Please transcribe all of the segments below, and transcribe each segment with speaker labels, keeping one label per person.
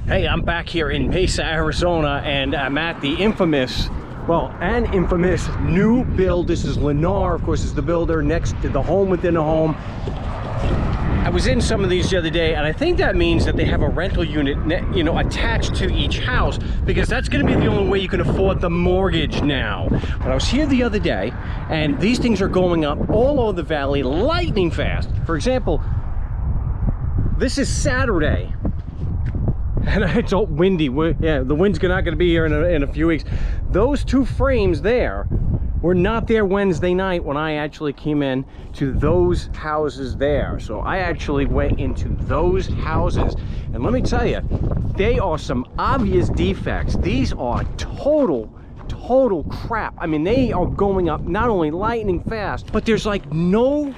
Speaker 1: Hey, I'm back here in Mesa, Arizona, and I'm at the infamous, an infamous new build. This is Lennar, of course, is the builder next to the home within a home. I was in some of these the other day, and I think that means that they have a rental unit, attached to each house, because that's going to be the only way you can afford the mortgage now. But I was here the other day, and these things are going up all over the valley, lightning fast. For example, this is Saturday. And it's all windy. The wind's not going to be here in a few weeks. Those two frames there were not there Wednesday night when I actually came in to those houses there. So I actually went into those houses. And let me tell you, they are some obvious defects. These are total crap. I mean, they are going up not only lightning fast, but there's like no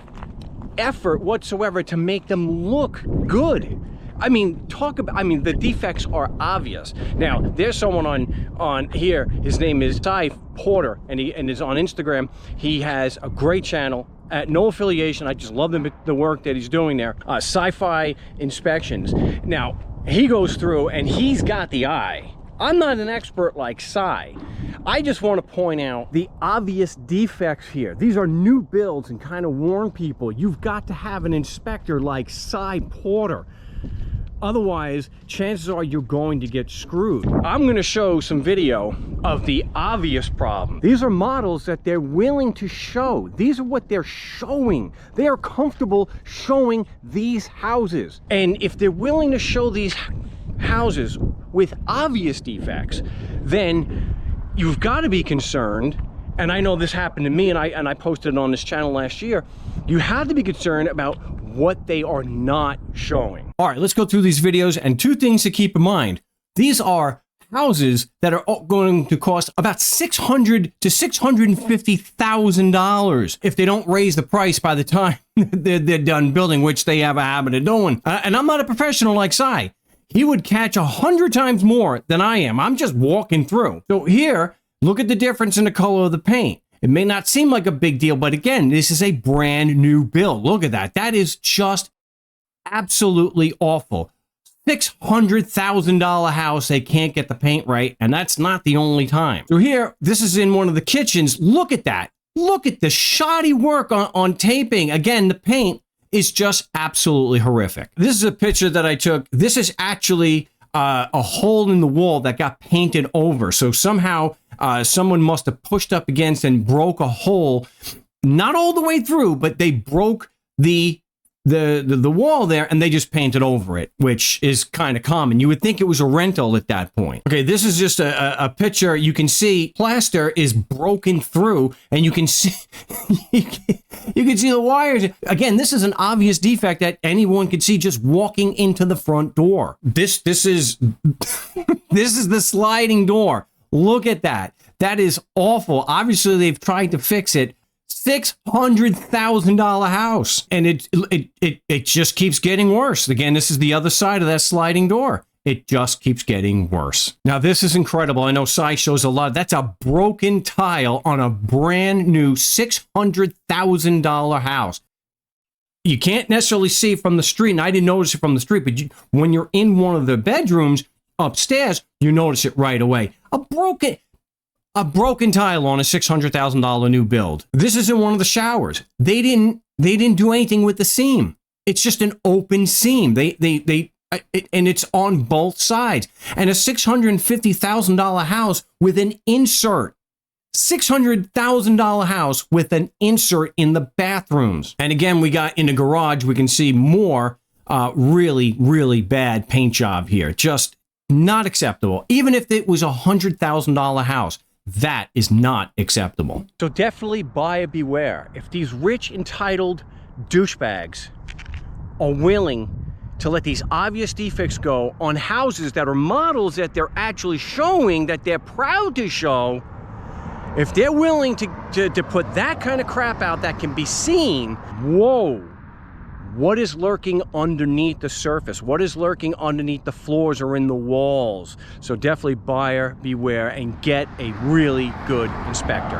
Speaker 1: effort whatsoever to make them look good. I mean, the defects are obvious. Now, there's someone on here, his name is Ty Porter, and is on Instagram. He has a great channel, no affiliation. I just love the work that he's doing there. Sci-fi inspections. Now, he goes through and he's got the eye. I'm not an expert like Cy. I just want to point out the obvious defects here. These are new builds, and kind of warn people, you've got to have an inspector like Cy Porter. Otherwise, chances are you're going to get screwed. I'm going to show some video of the obvious problem. These are models that they're willing to show. These are what they're showing. They are comfortable showing these houses. And if they're willing to show these houses with obvious defects, then you've got to be concerned. And I know this happened to me, and I posted it on this channel last year. You have to be concerned about what they are not showing. All right, let's go through these videos, and two things to keep in mind. These are houses that are going to cost about $600,000 to $650,000 if they don't raise the price by the time they're done building, which they have a habit of doing. And I'm not a professional like Cy. He would catch 100 times more than I am. I'm just walking through. So here, look at the difference in the color of the paint. It may not seem like a big deal, but again, this is a brand new build. Look at that. That is just absolutely awful. $600,000 house, they can't get the paint right, and that's not the only time. So here, this is in one of the kitchens. Look at that. Look at the shoddy work on taping. Again, the paint is just absolutely horrific. This is a picture that I took. This is actually a hole in the wall that got painted over. So somehow someone must have pushed up against and broke a hole, not all the way through, but they broke the wall there, and they just painted over it, which is kind of common. You would think it was a rental at that point. Okay, this is just a picture. You can see plaster is broken through, and you can see you can see the wires. Again, this is an obvious defect that anyone could see just walking into the front door. This is this is the sliding door. Look at that. That is awful. Obviously, they've tried to fix it. $600,000 house, and it just keeps getting worse. Again, this is the other side of that sliding door. It just keeps getting worse. Now, this is incredible. I know Cy shows a lot. That's a broken tile on a brand new $600,000 house. You can't necessarily see it from the street, and I didn't notice it from the street, but when you're in one of the bedrooms upstairs, you notice it right away. A broken tile on a $600,000 new build. This is in one of the showers. They didn't do anything with the seam. It's just an open seam. And it's on both sides. And a $650,000 house with an insert. $600,000 house with an insert in the bathrooms. And again, we got in the garage, we can see more really, really bad paint job here. Just not acceptable. Even if it was a $100,000 house, that is not acceptable. So definitely buyer beware. If these rich, entitled douchebags are willing to let these obvious defects go on houses that are models that they're actually showing, that they're proud to show, if they're willing to put that kind of crap out that can be seen, whoa. What is lurking underneath the surface? What is lurking underneath the floors or in the walls? So definitely buyer beware and get a really good inspector.